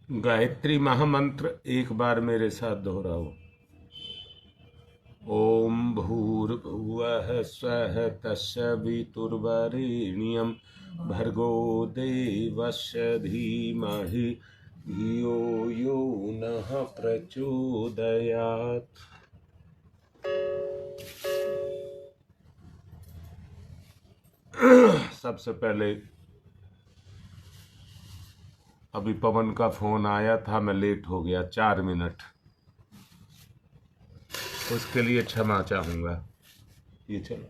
गायत्री महामंत्र एक बार मेरे साथ दोहराओ। ओम भूर्भुवः स्वः तस्सवितुर्वरेण्यं भर्गो देवस्य धीमहि धियो यो नः प्रचोदयात्। सबसे पहले अभी पवन का फोन आया था, मैं लेट हो गया 4 मिनट, उसके लिए क्षमा चाहूंगा। ये चलो।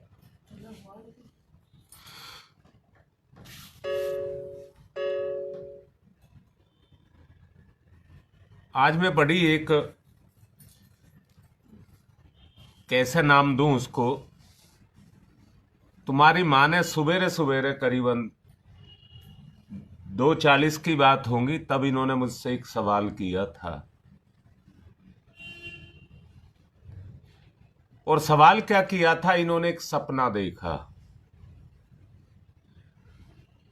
आज मैं बड़ी एक कैसे नाम दूं उसको, तुम्हारी माँ ने सुबेरे सुबेरे करीबन 2:40 की बात होंगी, तब इन्होंने मुझसे एक सवाल किया था। और सवाल क्या किया था, इन्होंने एक सपना देखा।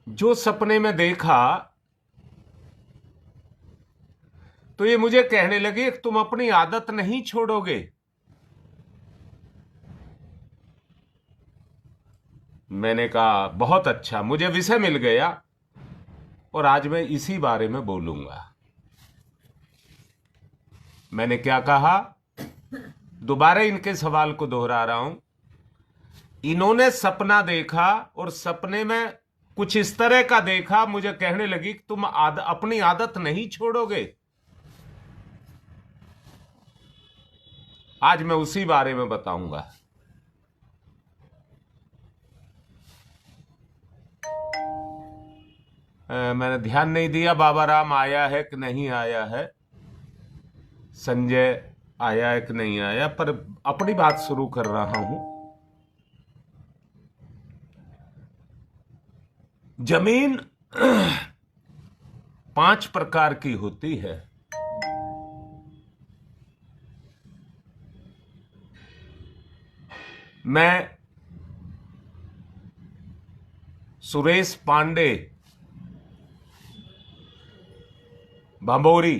जो सपने में देखा तो ये मुझे कहने लगे कि तुम अपनी आदत नहीं छोड़ोगे। मैंने कहा बहुत अच्छा, मुझे विषय मिल गया और आज मैं इसी बारे में बोलूंगा। मैंने क्या कहा, दोबारा इनके सवाल को दोहरा रहा हूं। इन्होंने सपना देखा और सपने में कुछ इस तरह का देखा, मुझे कहने लगी कि तुम अपनी आदत नहीं छोड़ोगे। आज मैं उसी बारे में बताऊंगा। मैंने ध्यान नहीं दिया बाबा राम आया है कि नहीं आया है, संजय आया है कि नहीं आया, पर अपनी बात शुरू कर रहा हूं। जमीन 5 प्रकार की होती है। मैं सुरेश पांडे भंबोरी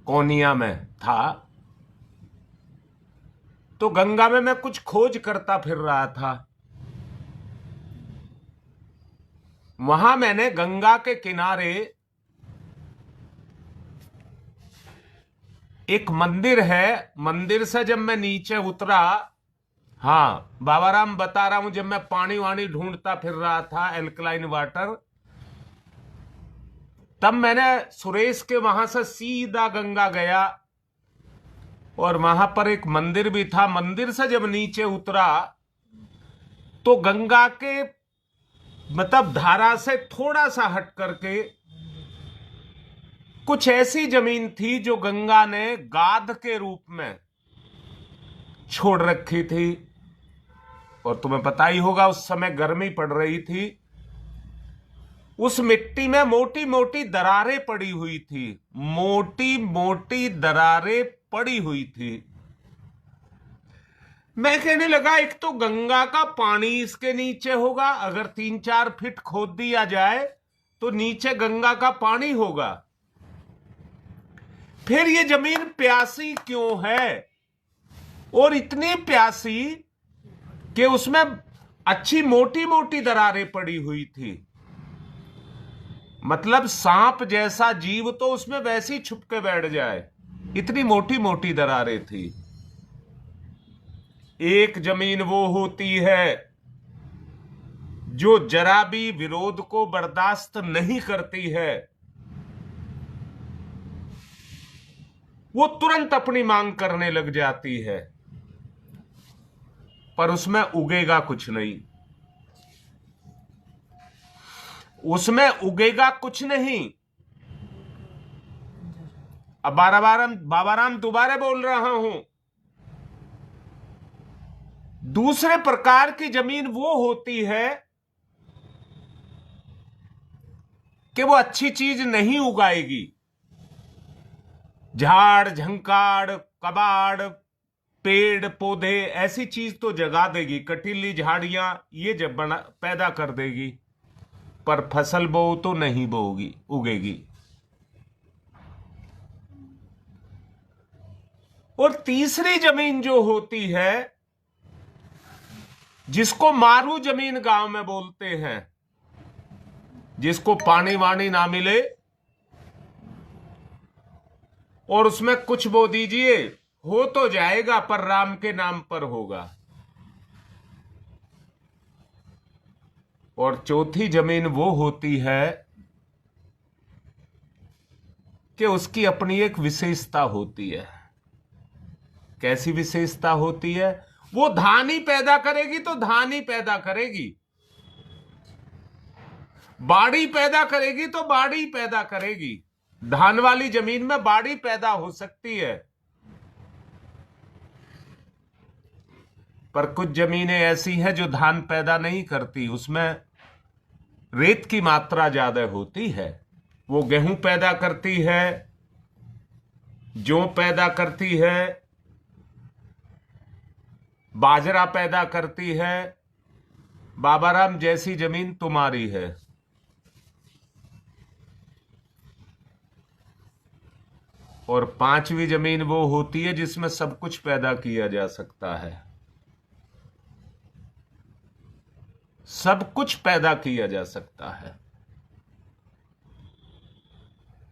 कोनिया में था, तो गंगा में मैं कुछ खोज करता फिर रहा था। वहां मैंने गंगा के किनारे एक मंदिर है, मंदिर से जब मैं नीचे उतरा, हाँ बाबा राम बता रहा हूं, जब मैं पानी वानी ढूंढता फिर रहा था, एल्कलाइन वाटर, तब मैंने सुरेश के वहां से सीधा गंगा गया और वहां पर एक मंदिर भी था। मंदिर से जब नीचे उतरा तो गंगा के मतलब धारा से थोड़ा सा हट करके कुछ ऐसी जमीन थी जो गंगा ने गाद के रूप में छोड़ रखी थी। और तुम्हें पता ही होगा उस समय गर्मी पड़ रही थी, उस मिट्टी में मोटी मोटी दरारें पड़ी हुई थी, मोटी मोटी दरारें पड़ी हुई थी। मैं कहने लगा एक तो गंगा का पानी इसके नीचे होगा, अगर 3-4 फीट खोद दिया जाए तो नीचे गंगा का पानी होगा। फिर ये जमीन प्यासी क्यों है, और इतनी प्यासी कि उसमें अच्छी मोटी मोटी दरारें पड़ी हुई थी। मतलब सांप जैसा जीव तो उसमें वैसे ही छुप के बैठ जाए, इतनी मोटी मोटी दरारें थी। एक जमीन वो होती है जो जरा भी विरोध को बर्दाश्त नहीं करती है, वो तुरंत अपनी मांग करने लग जाती है, पर उसमें उगेगा कुछ नहीं, उसमें उगेगा कुछ नहीं। अब बाबा राम दोबारा बोल रहा हूं, दूसरे प्रकार की जमीन वो होती है कि वो अच्छी चीज नहीं उगाएगी। झाड़ झंकाड़ कबाड़ पेड़ पौधे ऐसी चीज तो जगा देगी, कटीली झाड़ियां ये जब पैदा कर देगी, पर फसल बोओ तो नहीं बोगी, उगेगी। और तीसरी जमीन जो होती है, जिसको मारू जमीन गांव में बोलते हैं, जिसको पानी वानी ना मिले और उसमें कुछ बो दीजिए, हो तो जाएगा पर राम के नाम पर होगा। और चौथी जमीन वो होती है कि उसकी अपनी एक विशेषता होती है। कैसी विशेषता होती है? वो धान ही पैदा करेगी तो धान ही पैदा करेगी, बाड़ी पैदा करेगी तो बाड़ी पैदा करेगी। धान वाली जमीन में बाड़ी पैदा हो सकती है, पर कुछ जमीनें ऐसी हैं जो धान पैदा नहीं करती, उसमें रेत की मात्रा ज्यादा होती है। वो गेहूं पैदा करती है, जौ पैदा करती है, बाजरा पैदा करती है। बाबाराम, जैसी जमीन तुम्हारी है। और पांचवी जमीन वो होती है जिसमें सब कुछ पैदा किया जा सकता है, सब कुछ पैदा किया जा सकता है।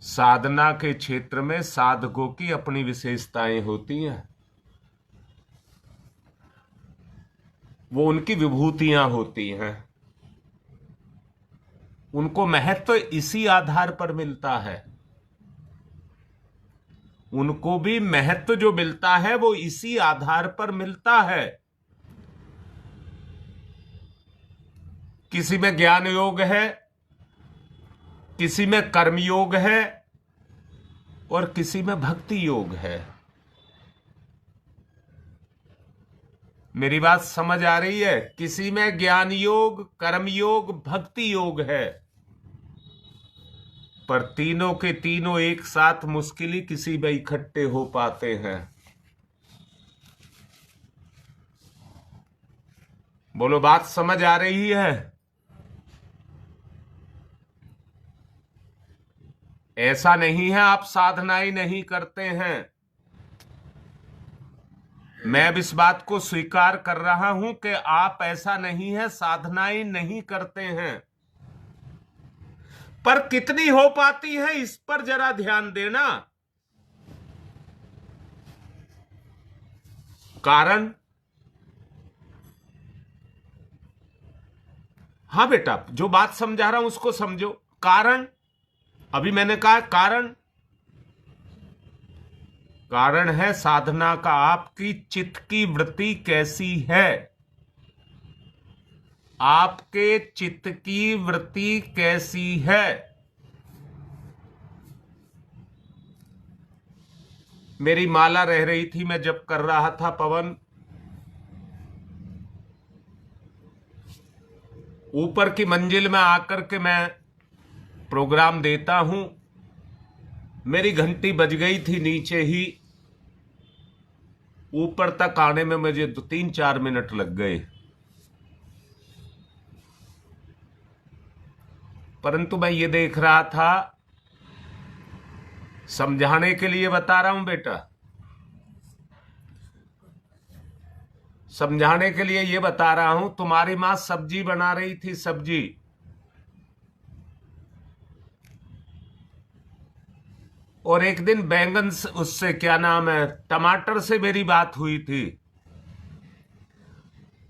साधना के क्षेत्र में साधकों की अपनी विशेषताएं होती हैं, वो उनकी विभूतियां होती हैं। उनको महत्व इसी आधार पर मिलता है, उनको भी महत्व जो मिलता है वो इसी आधार पर मिलता है। किसी में ज्ञान योग है, किसी में कर्म योग है, और किसी में भक्ति योग है। मेरी बात समझ आ रही है? किसी में ज्ञान योग, कर्म योग, भक्ति योग है, पर तीनों के तीनों एक साथ मुश्किल ही किसी में इकट्ठे हो पाते हैं। बोलो, बात समझ आ रही है? ऐसा नहीं है आप साधनाएं नहीं करते हैं। मैं अब इस बात को स्वीकार कर रहा हूं कि आप ऐसा नहीं है, साधनाएं नहीं करते हैं, पर कितनी हो पाती है इस पर जरा ध्यान देना। कारण, हां बेटा, जो बात समझा रहा हूं उसको समझो। कारण, अभी मैंने कहा कारण है साधना का आपकी चित्त की वृत्ति कैसी है, आपके चित्त की वृत्ति कैसी है। मेरी माला रह रही थी, मैं जब कर रहा था पवन, ऊपर की मंजिल में आकर के मैं प्रोग्राम देता हूं। मेरी घंटी बज गई थी नीचे ही, ऊपर तक आने में मुझे 3-4 मिनट लग गए, परंतु मैं ये देख रहा था, समझाने के लिए बता रहा हूं बेटा, समझाने के लिए ये बता रहा हूं। तुम्हारी मां सब्जी बना रही थी, सब्जी, और एक दिन बैंगन से, उससे क्या नाम है, टमाटर से मेरी बात हुई थी।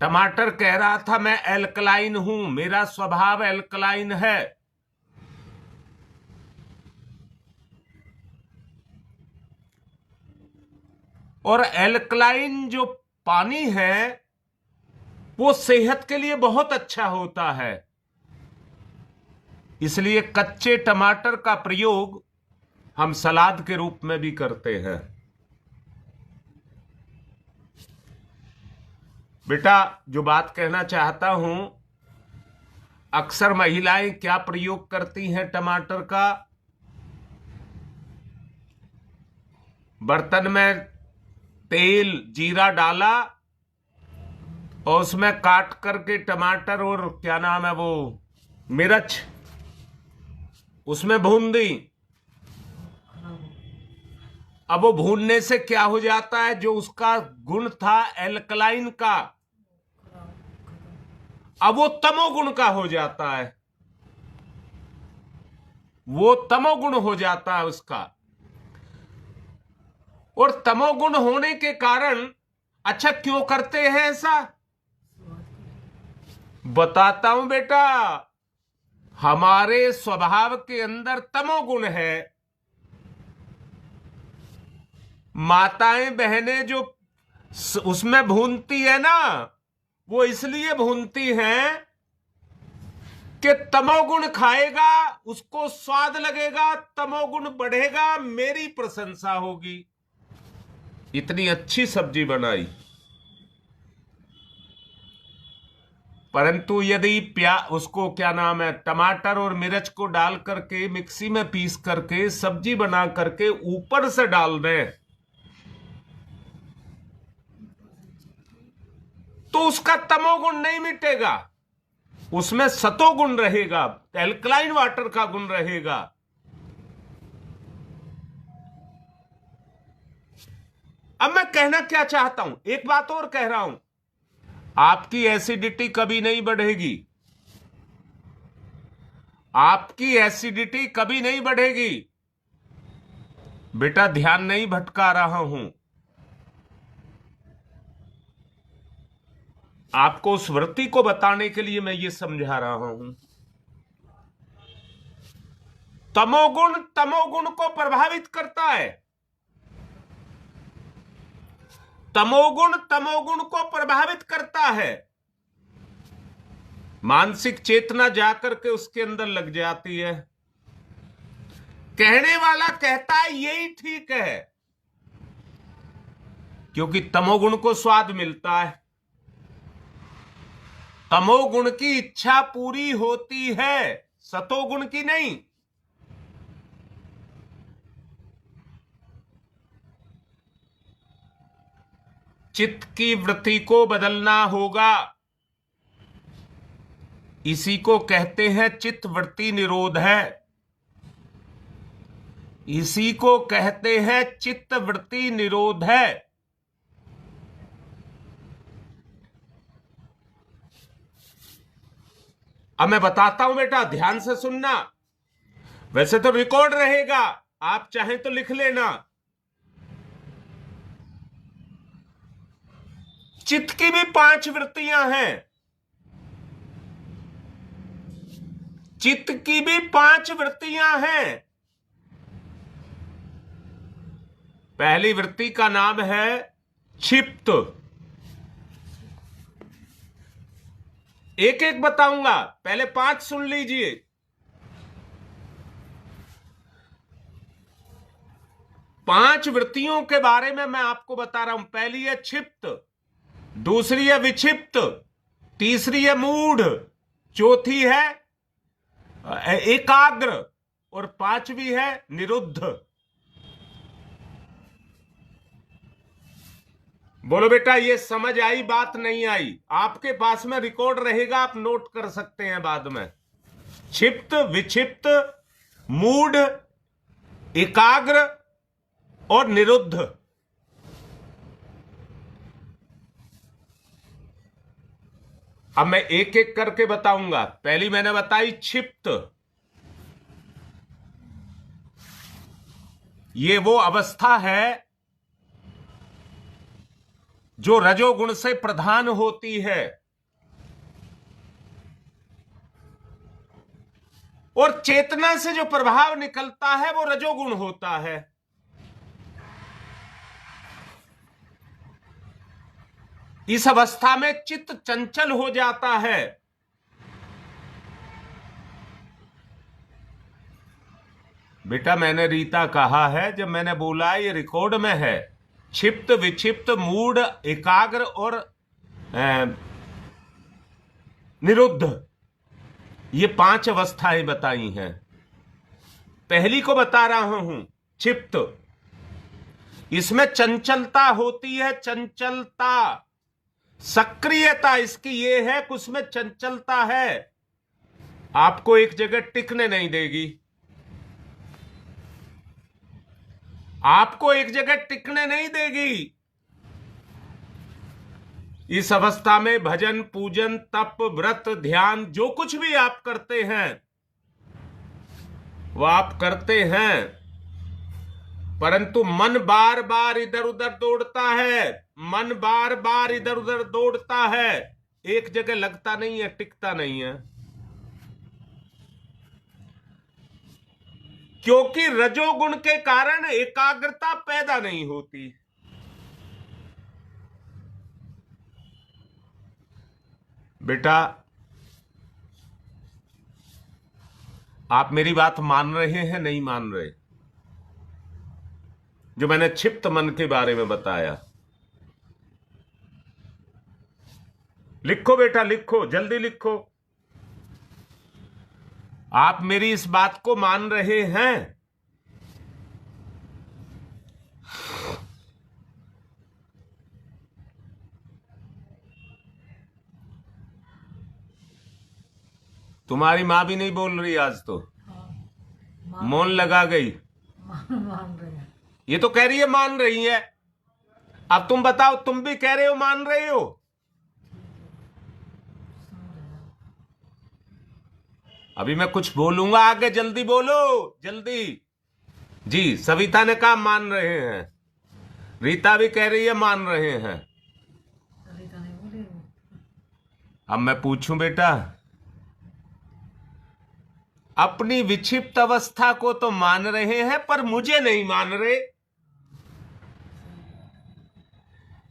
टमाटर कह रहा था मैं एल्कलाइन हूं, मेरा स्वभाव एल्कलाइन है। और एल्कलाइन जो पानी है वो सेहत के लिए बहुत अच्छा होता है, इसलिए कच्चे टमाटर का प्रयोग हम सलाद के रूप में भी करते हैं। बेटा, जो बात कहना चाहता हूं, अक्सर महिलाएं क्या प्रयोग करती हैं टमाटर का? बर्तन में तेल, जीरा डाला और उसमें काट करके टमाटर और क्या नाम है वो मिर्च उसमें भून दी। अब वो भूनने से क्या हो जाता है, जो उसका गुण था एल्कलाइन का, अब वो तमोगुण का हो जाता है, वो तमोगुण हो जाता है उसका। और तमोगुण होने के कारण, अच्छा क्यों करते हैं ऐसा, बताता हूं बेटा। हमारे स्वभाव के अंदर तमोगुण है। माताएं बहनें जो उसमें भूनती है ना, वो इसलिए भूनती हैं कि तमोगुण खाएगा, उसको स्वाद लगेगा, तमोगुण बढ़ेगा, मेरी प्रशंसा होगी। इतनी अच्छी सब्जी बनाई, परंतु यदि उसको क्या नाम है, टमाटर और मिर्च को डाल करके मिक्सी में पीस करके सब्जी बना करके ऊपर से डाल दें, तो उसका तमोगुण नहीं मिटेगा, उसमें सतोगुण रहेगा, एल्कलाइन वाटर का गुण रहेगा। अब मैं कहना क्या चाहता हूं, एक बात और कह रहा हूं, आपकी एसिडिटी कभी नहीं बढ़ेगी, आपकी एसिडिटी कभी नहीं बढ़ेगी। बेटा ध्यान नहीं भटका रहा हूं, आपको उस वृत्ति को बताने के लिए मैं ये समझा रहा हूं। तमोगुण को प्रभावित करता है, तमोगुण को प्रभावित करता है। मानसिक चेतना जाकर के उसके अंदर लग जाती है। कहने वाला कहता है यही ठीक है, क्योंकि तमोगुण को स्वाद मिलता है, तमोगुण की इच्छा पूरी होती है, सतोगुण की नहीं। चित्त की वृत्ति को बदलना होगा, इसी को कहते हैं चित्त वृत्ति निरोध है, इसी को कहते हैं चित्त वृत्ति निरोध है। अब मैं बताता हूं बेटा, ध्यान से सुनना, वैसे तो रिकॉर्ड रहेगा, आप चाहें तो लिख लेना। चित्त की भी 5 वृत्तियां हैं, चित्त की भी 5 वृत्तियां हैं। पहली वृत्ति का नाम है क्षिप्त, एक एक बताऊंगा, पहले 5 सुन लीजिए। पांच वृत्तियों के बारे में मैं आपको बता रहा हूं। पहली है क्षिप्त, दूसरी है विक्षिप्त, तीसरी है मूढ़, चौथी है एकाग्र और पांचवी है निरुद्ध। बोलो बेटा, ये समझ आई बात नहीं आई? आपके पास में रिकॉर्ड रहेगा, आप नोट कर सकते हैं बाद में। क्षिप्त, विक्षिप्त, मूढ़, एकाग्र और निरुद्ध। अब मैं एक एक करके बताऊंगा। पहली मैंने बताई क्षिप्त, ये वो अवस्था है जो रजोगुण से प्रधान होती है और चेतना से जो प्रभाव निकलता है वो रजोगुण होता है। इस अवस्था में चित्त चंचल हो जाता है। बेटा मैंने रीता कहा है, जब मैंने बोला ये रिकॉर्ड में है, क्षिप्त, विक्षिप्त, मूढ़, एकाग्र और निरुद्ध, ये 5 अवस्थाएं बताई हैं। पहली को बता रहा हूं, क्षिप्त। इसमें चंचलता होती है, चंचलता, सक्रियता इसकी ये है कि उसमें चंचलता है। आपको एक जगह टिकने नहीं देगी, आपको एक जगह टिकने नहीं देगी। इस अवस्था में भजन, पूजन, तप, व्रत, ध्यान जो कुछ भी आप करते हैं वो आप करते हैं, परंतु मन बार बार इधर उधर दौड़ता है, मन बार बार इधर उधर दौड़ता है, एक जगह लगता नहीं है, टिकता नहीं है। क्योंकि रजोगुण के कारण एकाग्रता पैदा नहीं होती। बेटा, आप मेरी बात मान रहे हैं, नहीं मान रहे? जो मैंने क्षिप्त मन के बारे में बताया, लिखो बेटा, लिखो, जल्दी लिखो। आप मेरी इस बात को मान रहे हैं? तुम्हारी मां भी नहीं बोल रही आज तो, मौन लगा गई। मान रहे हैं। ये तो कह रही है मान रही है। अब तुम बताओ, तुम भी कह रहे हो मान रहे हो? अभी मैं कुछ बोलूंगा आगे, जल्दी बोलो, जल्दी। जी, सविता ने कहा मान रहे हैं, रीता भी कह रही है मान रहे हैं। सरिता नहीं बोले। अब मैं पूछूं बेटा, अपनी विक्षिप्त अवस्था को तो मान रहे हैं पर मुझे नहीं मान रहे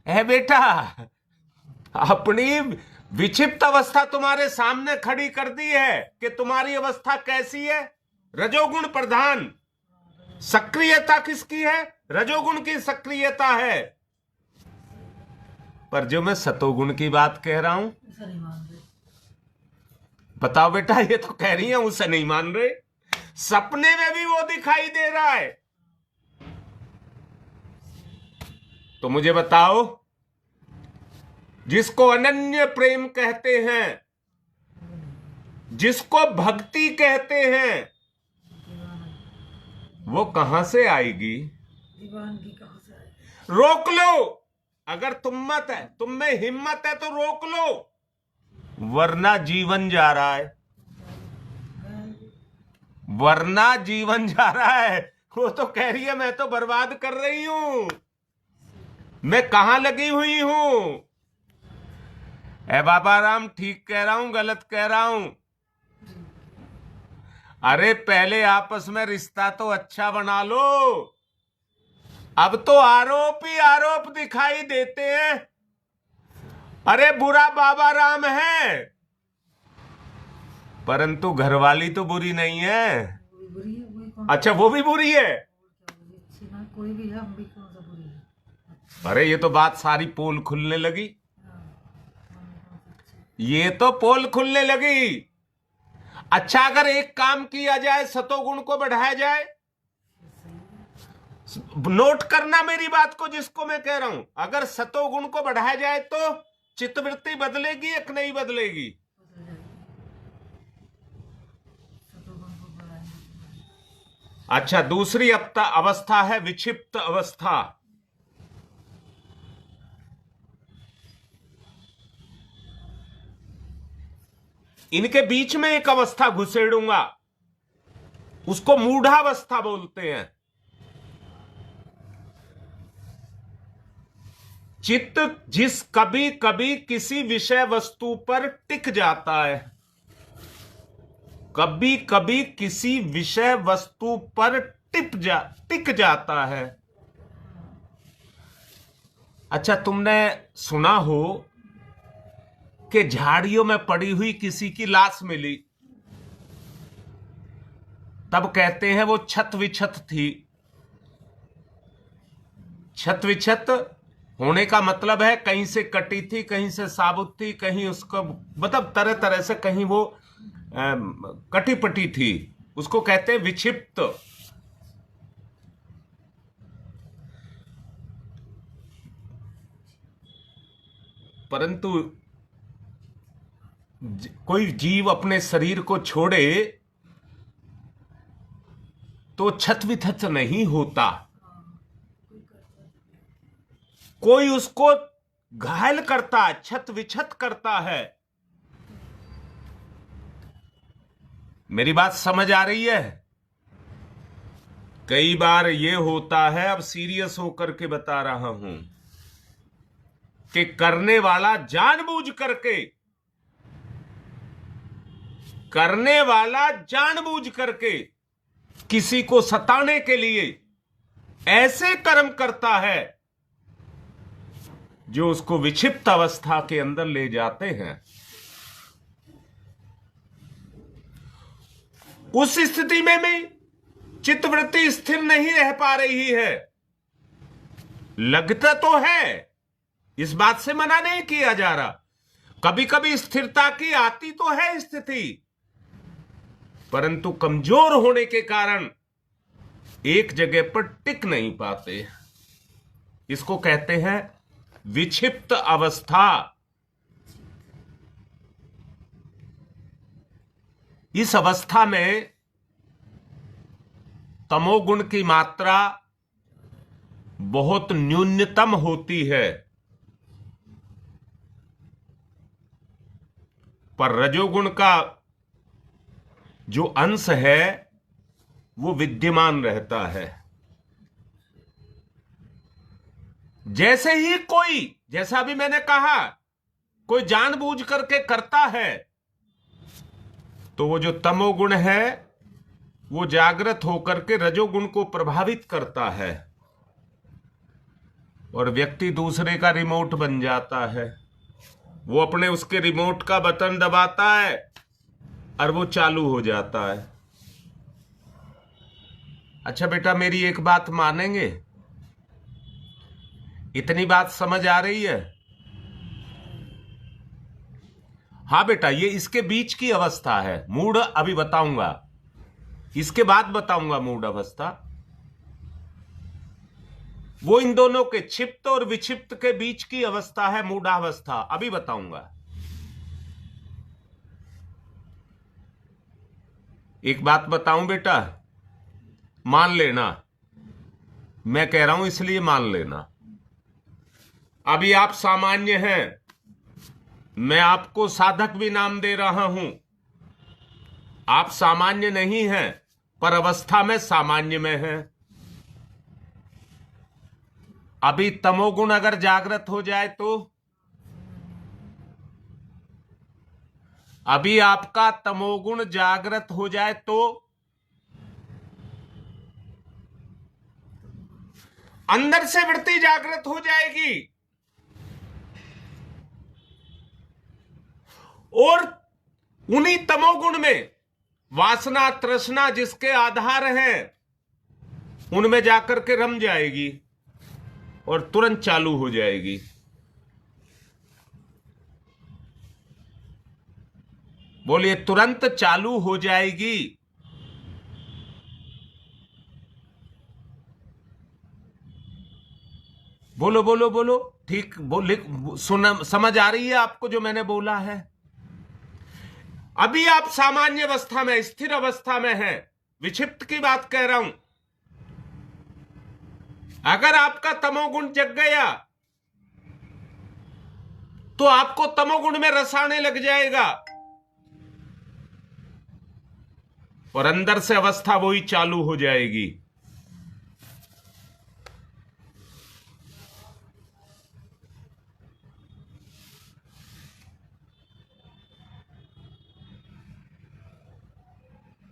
है बेटा। अपनी विक्षिप्त अवस्था तुम्हारे सामने खड़ी कर दी है कि तुम्हारी अवस्था कैसी है, रजोगुण प्रधान। सक्रियता किसकी है? रजोगुण की सक्रियता है। पर जो मैं सतोगुण की बात कह रहा हूं, उसे नहीं मान रहे। बताओ बेटा, ये तो कह रही है उसे नहीं मान रहे, सपने में भी वो दिखाई दे रहा है। तो मुझे बताओ, जिसको अनन्य प्रेम कहते हैं, जिसको भक्ति कहते हैं, वो कहां से आएगी? दीवानगी कहां से आएगी? रोक लो। अगर तुम में हिम्मत है तो रोक लो, वरना जीवन जा रहा है, वरना जीवन जा रहा है। वो तो कह रही है मैं तो बर्बाद कर रही हूं, मैं कहां लगी हुई हूं। ए बाबा राम, ठीक कह रहा हूं गलत कह रहा हूं? अरे पहले आपस में रिश्ता तो अच्छा बना लो, अब तो आरोप ही आरोप दिखाई देते हैं। अरे बुरा बाबा राम है, परंतु घरवाली तो बुरी नहीं है। वो भी बुरी है, वही कौन? अच्छा, वो भी बुरी है? क्या बुरी? अच्छी ना कोई भी है, हम भी कौन सा बुरी है? अरे ये तो बात सारी पोल खुलने लगी, हाँ, हम भी कौन सा अच्छी? ये तो पोल खुलने लगी। अच्छा, अगर एक काम किया जाए, सतोगुण को बढ़ाया जाए, नोट करना मेरी बात को, जिसको मैं कह रहा हूं, अगर सतोगुण को बढ़ाया जाए तो चित्तवृत्ति बदलेगी या नहीं बदलेगी? बदल जाएगी। सतोगुण को बढ़ाएंगे। अच्छा, दूसरी अवस्था है विक्षिप्त अवस्था। इनके बीच में एक अवस्था घुसेड़ूंगा, उसको मूढ़ावस्था बोलते हैं। चित्त जिस कभी कभी किसी विषय वस्तु पर टिक जाता है, कभी कभी किसी विषय वस्तु पर टिक जाता है। अच्छा, तुमने सुना हो कि झाड़ियों में पड़ी हुई किसी की लाश मिली, तब कहते हैं वो छत विछत थी। छत विछत होने का मतलब है कहीं से कटी थी, कहीं से साबुत थी, कहीं उसको मतलब तरह तरह से, कहीं वो कटी पटी थी, उसको कहते हैं विक्षिप्त। परंतु कोई जीव अपने शरीर को छोड़े तो छत विथत नहीं होता, कोई उसको घायल करता, छत विछत करता है। मेरी बात समझ आ रही है? कई बार यह होता है, अब सीरियस होकर के बता रहा हूं, कि करने वाला जानबूझ करके किसी को सताने के लिए ऐसे कर्म करता है जो उसको विक्षिप्त अवस्था के अंदर ले जाते हैं। उस स्थिति में भी चित्तवृत्ति स्थिर नहीं रह पा रही है। लगता तो है, इस बात से मना नहीं किया जा रहा, कभी कभी स्थिरता की आती तो है स्थिति, परंतु कमजोर होने के कारण एक जगह पर टिक नहीं पाते। इसको कहते हैं विक्षिप्त अवस्था। इस अवस्था में तमोगुण की मात्रा बहुत न्यूनतम होती है, पर रजोगुण का जो अंश है वो विद्यमान रहता है। जैसे ही कोई, जैसा अभी मैंने कहा, कोई जानबूझ करके करता है तो वो जो तमोगुण है वो जागृत होकर के रजोगुण को प्रभावित करता है और व्यक्ति दूसरे का रिमोट बन जाता है। वो अपने उसके रिमोट का बटन दबाता है और वो चालू हो जाता है। अच्छा बेटा, मेरी एक बात मानेंगे? इतनी बात समझ आ रही है? हाँ बेटा, ये इसके बीच की अवस्था है। मूढ़ अभी बताऊंगा, इसके बाद बताऊंगा मूढ़ अवस्था। वो इन दोनों के, क्षिप्त और विक्षिप्त के बीच की अवस्था है मूढ़ावस्था, अभी बताऊंगा। एक बात बताऊं बेटा, मान लेना, मैं कह रहा हूं इसलिए मान लेना। अभी आप सामान्य हैं, मैं आपको साधक भी नाम दे रहा हूं। आप सामान्य नहीं हैं, पर अवस्था में सामान्य में हैं। अभी तमोगुण अगर जागृत हो जाए तो, अभी आपका तमोगुण जागृत हो जाए तो अंदर से वृत्ति जागृत हो जाएगी और उन्हीं तमोगुण में वासना तृष्णा जिसके आधार हैं उनमें जाकर के रम जाएगी और तुरंत चालू हो जाएगी। बोलिए, तुरंत चालू हो जाएगी। बोलो बोलो बोलो, ठीक बोले, सुना, समझ आ रही है आपको जो मैंने बोला है? अभी आप सामान्य अवस्था में, स्थिर अवस्था में हैं, विक्षिप्त की बात कह रहा हूं। अगर आपका तमोगुण जग गया तो आपको तमोगुण में रस आने लग जाएगा और अंदर से अवस्था वही चालू हो जाएगी।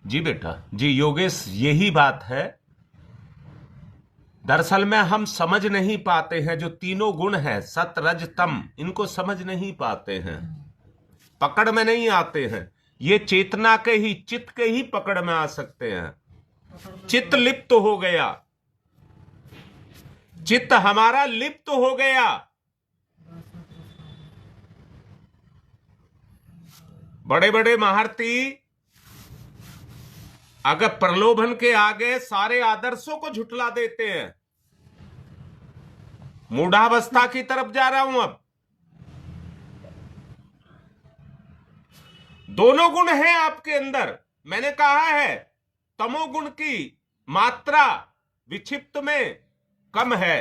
जी बेटा, जी योगेश, यही बात है। दरअसल में हम समझ नहीं पाते हैं, जो तीनों गुण हैं सत रज तम, इनको समझ नहीं पाते हैं, पकड़ में नहीं आते हैं। ये चेतना के ही, चित्त के ही पकड़ में आ सकते हैं। चित्त लिप्त हो गया, चित्त हमारा लिप्त हो गया। बड़े बड़े महारथी अगर प्रलोभन के आगे सारे आदर्शों को झुठला देते हैं। मूढ़ावस्था की तरफ जा रहा हूं अब। दोनों गुण हैं आपके अंदर। मैंने कहा है तमोगुण की मात्रा विक्षिप्त में कम है।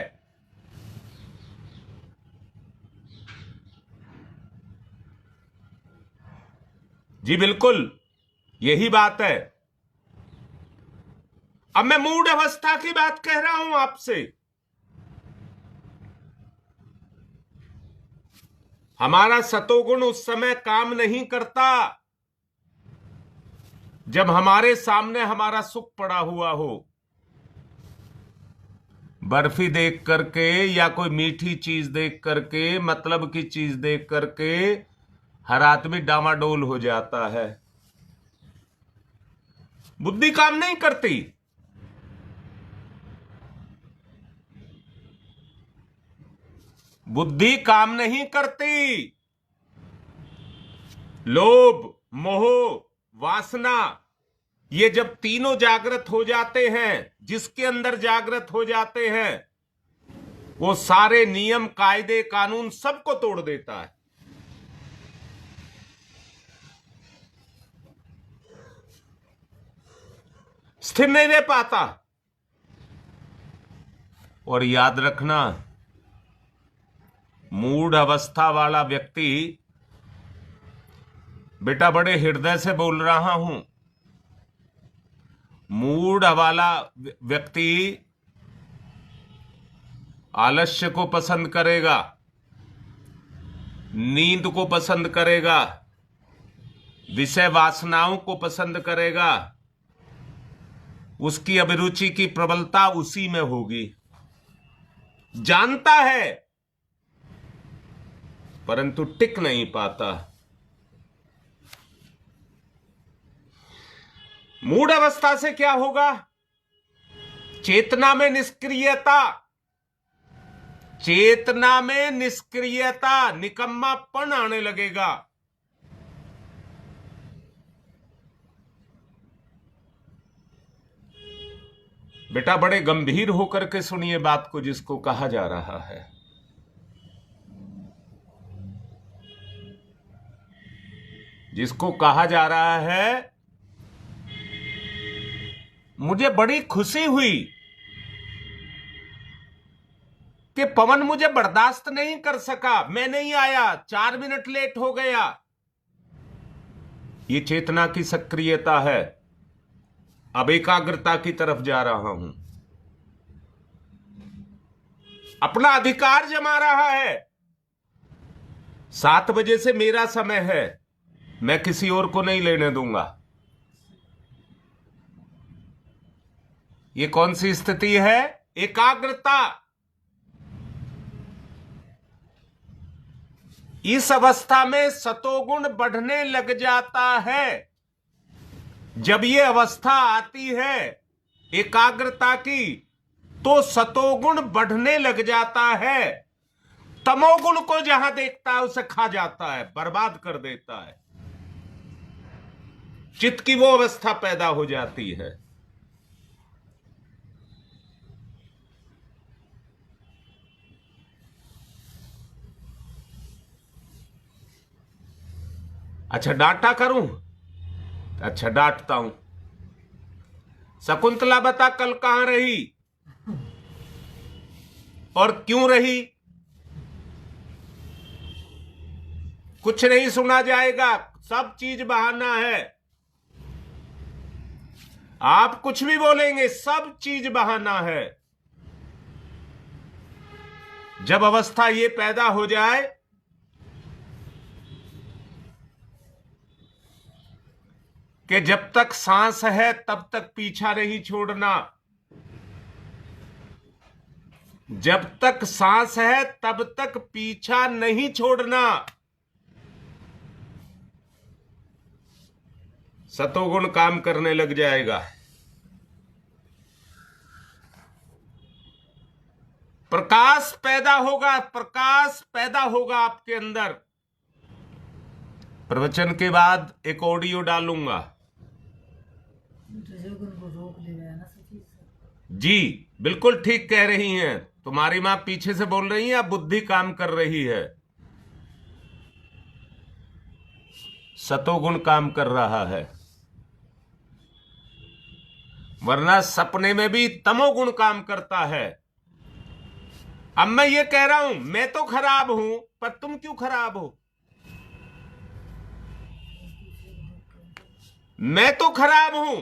जी बिल्कुल, यही बात है। अब मैं मूड अवस्था की बात कह रहा हूं आपसे। हमारा सतोगुण उस समय काम नहीं करता जब हमारे सामने हमारा सुख पड़ा हुआ हो। बर्फी देख करके या कोई मीठी चीज देख करके, मतलब की चीज देख करके हर आदमी डामाडोल हो जाता है। बुद्धि काम नहीं करती। बुद्धि काम नहीं करती। लोभ, मोह, वासना, ये जब तीनों जागृत हो जाते हैं, जिसके अंदर जागृत हो जाते हैं, वो सारे नियम, कायदे, कानून सबको तोड़ देता है। स्थिर नहीं रह पाता। और याद रखना, मूढ़ अवस्था वाला व्यक्ति, बेटा बड़े हृदय से बोल रहा हूं, मूढ़ वाला व्यक्ति आलस्य को पसंद करेगा, नींद को पसंद करेगा, विषय वासनाओं को पसंद करेगा। उसकी अभिरुचि की प्रबलता उसी में होगी। जानता है परंतु टिक नहीं पाता। मूढ़ अवस्था से क्या होगा? चेतना में निष्क्रियता, चेतना में निष्क्रियता, निकम्मापन आने लगेगा। बेटा बड़े गंभीर होकर के सुनिए बात को, जिसको कहा जा रहा है। जिसको कहा जा रहा है, मुझे बड़ी खुशी हुई कि पवन मुझे बर्दाश्त नहीं कर सका, मैं नहीं आया, 4 मिनट लेट हो गया। ये चेतना की सक्रियता है। अब एकाग्रता की तरफ जा रहा हूं। अपना अधिकार जमा रहा है। 7 बजे से मेरा समय है, मैं किसी और को नहीं लेने दूंगा। ये कौन सी स्थिति है? एकाग्रता। इस अवस्था में सतोगुण बढ़ने लग जाता है। जब ये अवस्था आती है एकाग्रता की, तो सतोगुण बढ़ने लग जाता है। तमोगुण को जहां देखता है उसे खा जाता है, बर्बाद कर देता है। चित्त की वो अवस्था पैदा हो जाती है। अच्छा डांटा करूं? अच्छा डांटता हूं। शकुंतला बता कल कहां रही और क्यों रही? कुछ नहीं सुना जाएगा, सब चीज बहाना है। आप कुछ भी बोलेंगे, सब चीज बहाना है। जब अवस्था ये पैदा हो जाए कि जब तक सांस है तब तक पीछा नहीं छोड़ना, जब तक सांस है तब तक पीछा नहीं छोड़ना। सतोगुण काम करने लग जाएगा। प्रकाश पैदा होगा, प्रकाश पैदा होगा आपके अंदर। प्रवचन के बाद एक ऑडियो डालूंगा। रजोगुण को रोक ले गया ना सची से। जी बिल्कुल ठीक कह रही हैं। तुम्हारी मां पीछे से बोल रही है, अब बुद्धि काम कर रही है। सतोगुण काम कर रहा है, वरना सपने में भी तमोगुण काम करता है। अब मैं ये कह रहा हूं मैं तो खराब हूं, पर तुम क्यों खराब हो? मैं तो खराब हूं।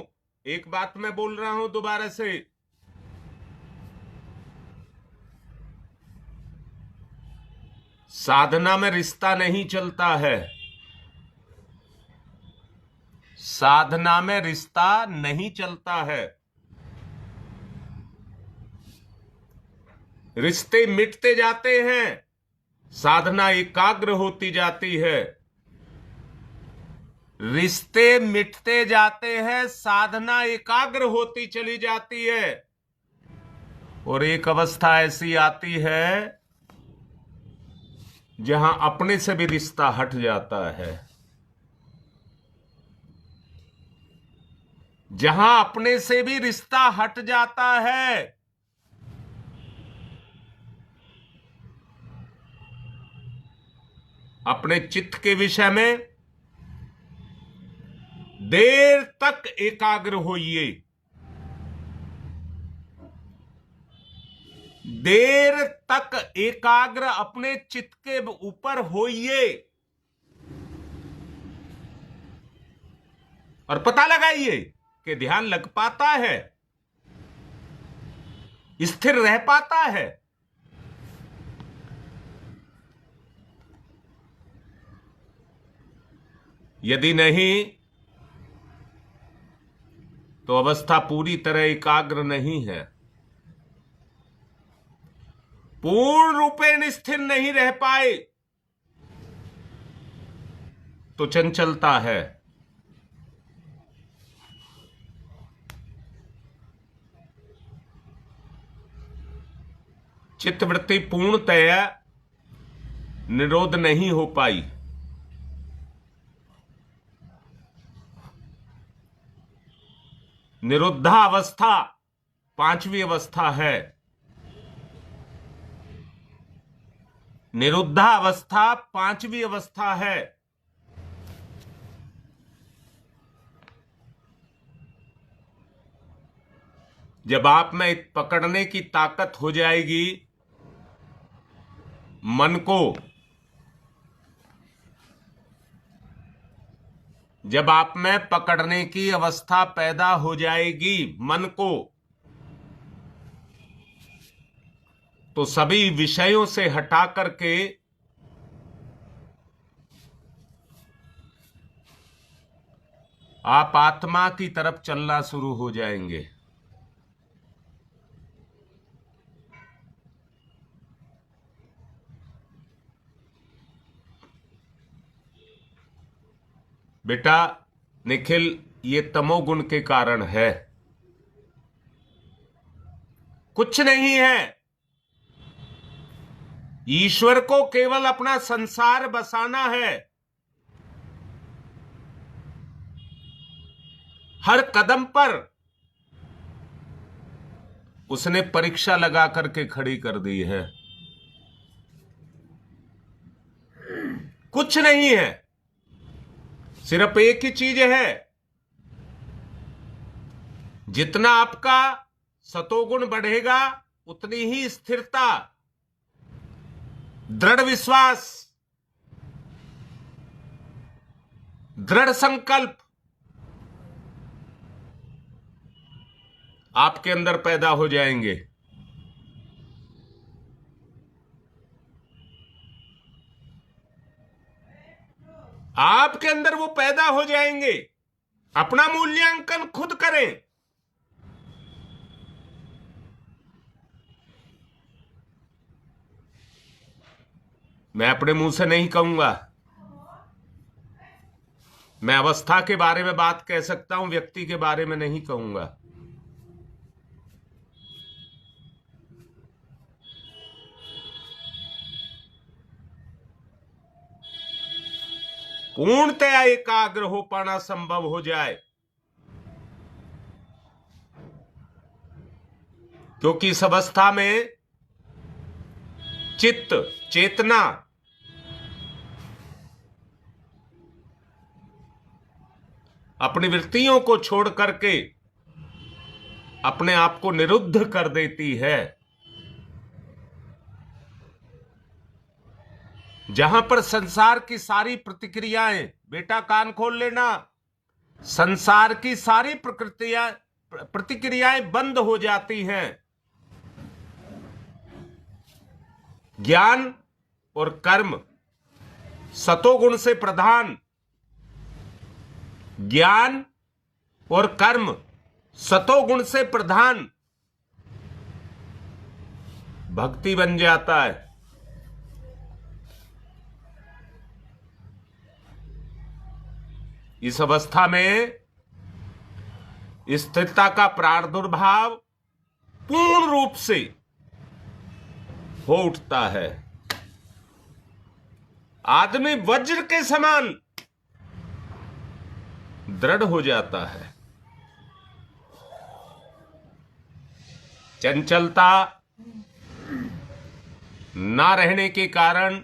एक बात मैं बोल रहा हूं दोबारा से, साधना में रिश्ता नहीं चलता है, साधना में रिश्ता नहीं चलता है। रिश्ते मिटते जाते हैं, साधना एकाग्र होती जाती है। रिश्ते मिटते जाते हैं, साधना एकाग्र होती चली जाती है। और एक अवस्था ऐसी आती है जहां अपने से भी रिश्ता हट जाता है, जहां अपने से भी रिश्ता हट जाता है। अपने चित्त के विषय में देर तक एकाग्र होइए, देर तक एकाग्र अपने चित्त के ऊपर होइए और पता लगाइए कि ध्यान लग पाता है, स्थिर रह पाता है। यदि नहीं तो अवस्था पूरी तरह एकाग्र नहीं है, पूर्ण रूपेण स्थिर नहीं रह पाए तो चंचलता है। चित्तवृत्ति पूर्णतया निरोध नहीं हो पाई। निरुद्धावस्था पांचवी अवस्था है। निरुद्धावस्था पांचवी अवस्था है। जब आप में पकड़ने की ताकत हो जाएगी मन को, जब आप में पकड़ने की अवस्था पैदा हो जाएगी मन को, तो सभी विषयों से हटा करके आप आत्मा की तरफ चलना शुरू हो जाएंगे। बेटा निखिल, ये तमोगुण के कारण है, कुछ नहीं है। ईश्वर को केवल अपना संसार बसाना है। हर कदम पर उसने परीक्षा लगा करके खड़ी कर दी है। कुछ नहीं है, सिर्फ एक ही चीज है, जितना आपका सतोगुण बढ़ेगा उतनी ही स्थिरता, दृढ़ विश्वास, दृढ़ संकल्प आपके अंदर पैदा हो जाएंगे। आपके अंदर वो पैदा हो जाएंगे। अपना मूल्यांकन खुद करें। मैं अपने मुंह से नहीं कहूंगा, मैं अवस्था के बारे में बात कह सकता हूं, व्यक्ति के बारे में नहीं कहूंगा। पूर्णतया एकाग्र हो पाना संभव हो जाए, क्योंकि इस अवस्था में चित्त, चेतना अपनी वृत्तियों को छोड़ करके अपने आप को निरुद्ध कर देती है। जहां पर संसार की सारी प्रतिक्रियाएं, बेटा कान खोल लेना, संसार की सारी प्रतिक्रियाएं बंद हो जाती हैं, ज्ञान और कर्म सतोगुण से प्रधान, ज्ञान और कर्म सतोगुण से प्रधान भक्ति बन जाता है। इस अवस्था में स्थिरता का प्रादुर्भाव पूर्ण रूप से हो उठता है। आदमी वज्र के समान दृढ़ हो जाता है। चंचलता ना रहने के कारण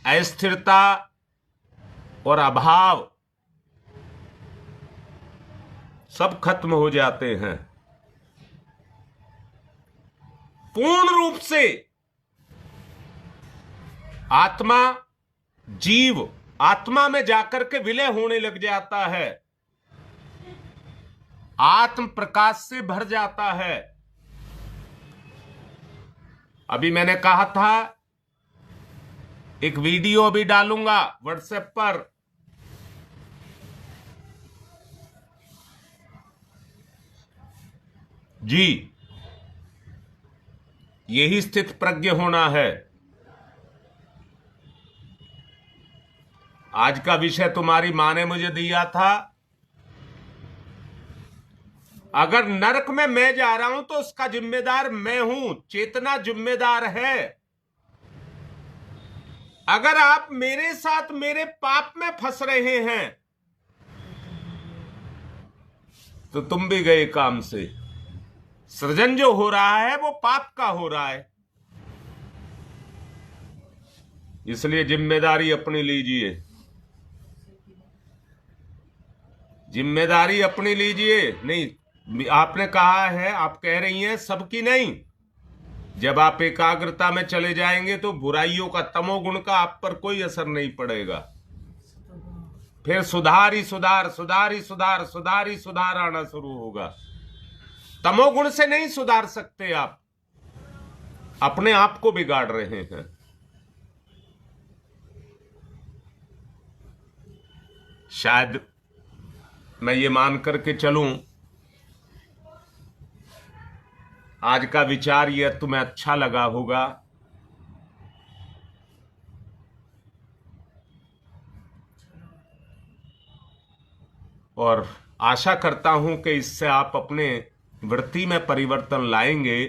अस्थिरता और अभाव सब खत्म हो जाते हैं। पूर्ण रूप से आत्मा, जीव आत्मा में जाकर के विलय होने लग जाता है, आत्म प्रकाश से भर जाता है। अभी मैंने कहा था एक वीडियो अभी डालूंगा व्हाट्सएप पर, जी यही स्थित प्रज्ञ होना है। आज का विषय तुम्हारी मां ने मुझे दिया था, अगर नरक में मैं जा रहा हूं तो उसका जिम्मेदार मैं हूं, चेतना जिम्मेदार है। अगर आप मेरे साथ मेरे पाप में फंस रहे हैं तो तुम भी गए काम से। सृजन जो हो रहा है वो पाप का हो रहा है, इसलिए जिम्मेदारी अपनी लीजिए, जिम्मेदारी अपनी लीजिए। नहीं, आपने कहा है, आप कह रही हैं सबकी नहीं। जब आप एकाग्रता में चले जाएंगे तो बुराइयों का, तमोगुण का आप पर कोई असर नहीं पड़ेगा। फिर सुधार ही सुधार, सुधार ही सुधार, सुधार ही सुधार आना शुरू होगा। तमोगुण से नहीं सुधार सकते आप, अपने आप को बिगाड़ रहे हैं। शायद मैं ये मान करके चलूं, आज का विचार ये तुम्हें अच्छा लगा होगा। और आशा करता हूं कि इससे आप अपने वृत्ति में परिवर्तन लाएंगे,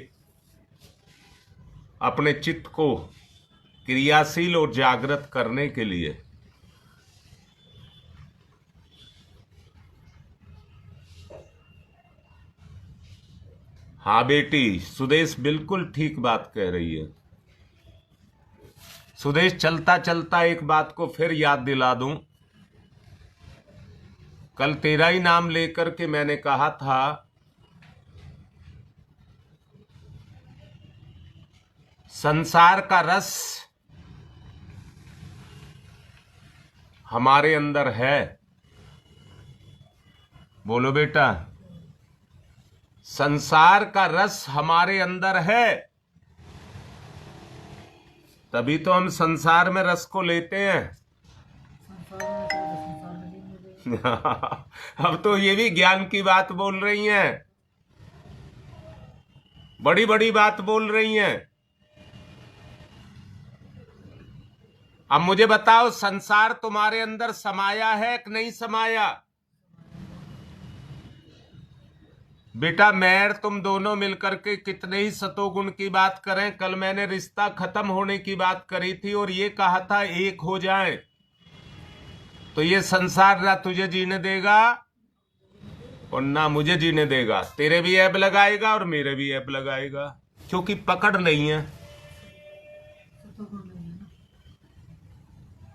अपने चित्त को क्रियाशील और जागृत करने के लिए। हाँ बेटी, सुदेश बिल्कुल ठीक बात कह रही है। सुदेश, चलता चलता एक बात को फिर याद दिला दूं। कल तेरा ही नाम लेकर के मैंने कहा था संसार का रस हमारे अंदर है। बोलो बेटा, संसार का रस हमारे अंदर है, तभी तो हम संसार में रस को लेते हैं। अब तो ये भी ज्ञान की बात बोल रही हैं, बड़ी बड़ी बात बोल रही हैं। अब मुझे बताओ, संसार तुम्हारे अंदर समाया है कि नहीं समाया? बेटा, मैं तुम दोनों मिलकर के कितने ही सतोगुण की बात करें, कल मैंने रिश्ता खत्म होने की बात करी थी और ये कहा था एक हो जाए, तो ये संसार ना तुझे जीने देगा और ना मुझे जीने देगा। तेरे भी ऐब लगाएगा और मेरे भी ऐब लगाएगा, क्योंकि पकड़ नहीं है,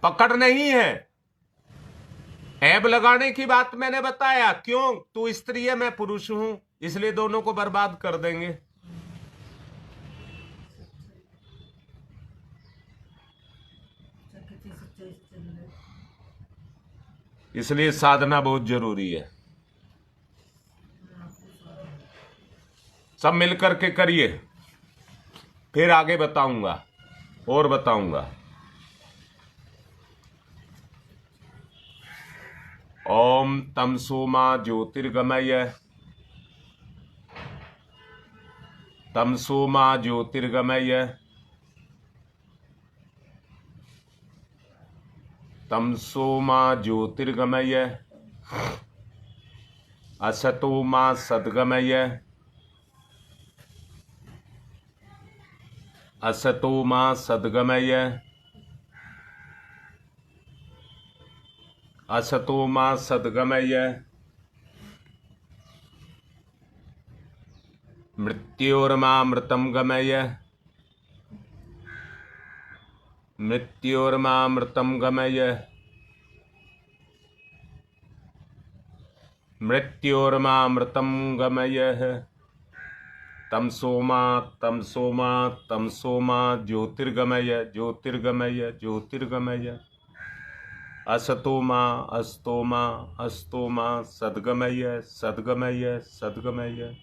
पकड़ नहीं है। ऐब लगाने की बात मैंने बताया, क्यों? तू स्त्री है, मैं पुरुष हूं, इसलिए दोनों को बर्बाद कर देंगे। कितनी सच्चाई से चल रहे। इसलिए साधना बहुत जरूरी है। सब मिलकर के करिए, फिर आगे बताऊंगा और बताऊंगा। ओम तमसोमा ज्योतिर्गमय, तमसोमा ज्योतिर्गमय, तमसोमा ज्योतिर्गमय, असतोमा सद्गमय, असतोमा सद्गमय, असतोमा सद्गमय, मृत्योर्मामृतं गमय, मृत्योर्मामृतं गमय, मृत्योर्मामृतं गमय, तमसोमा तमसोमा तमसोमा ज्योतिर्गमय, ज्योतिर्गमय, ज्योतिर्गमय, असतोमा अस्तोमा अस्तोमा सद्गमय, सद्गमय, सद्गमय,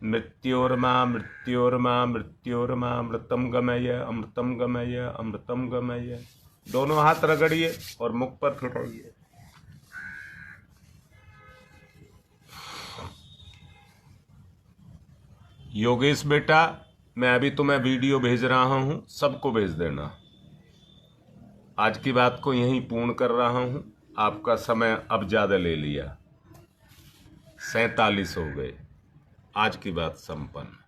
मृत्योर्मा मृत्योर्मा मृत्योर्मा अमृतम गमय, अमृतम गमय, अमृतम गमय। दोनों हाथ रगड़िए और मुख पर फिटाइए। योगेश बेटा, मैं अभी तुम्हें वीडियो भेज रहा हूं, सबको भेज देना। आज की बात को यहीं पूर्ण कर रहा हूं। आपका समय अब ज्यादा ले लिया, 47 हो गए। आज की बात संपन्न।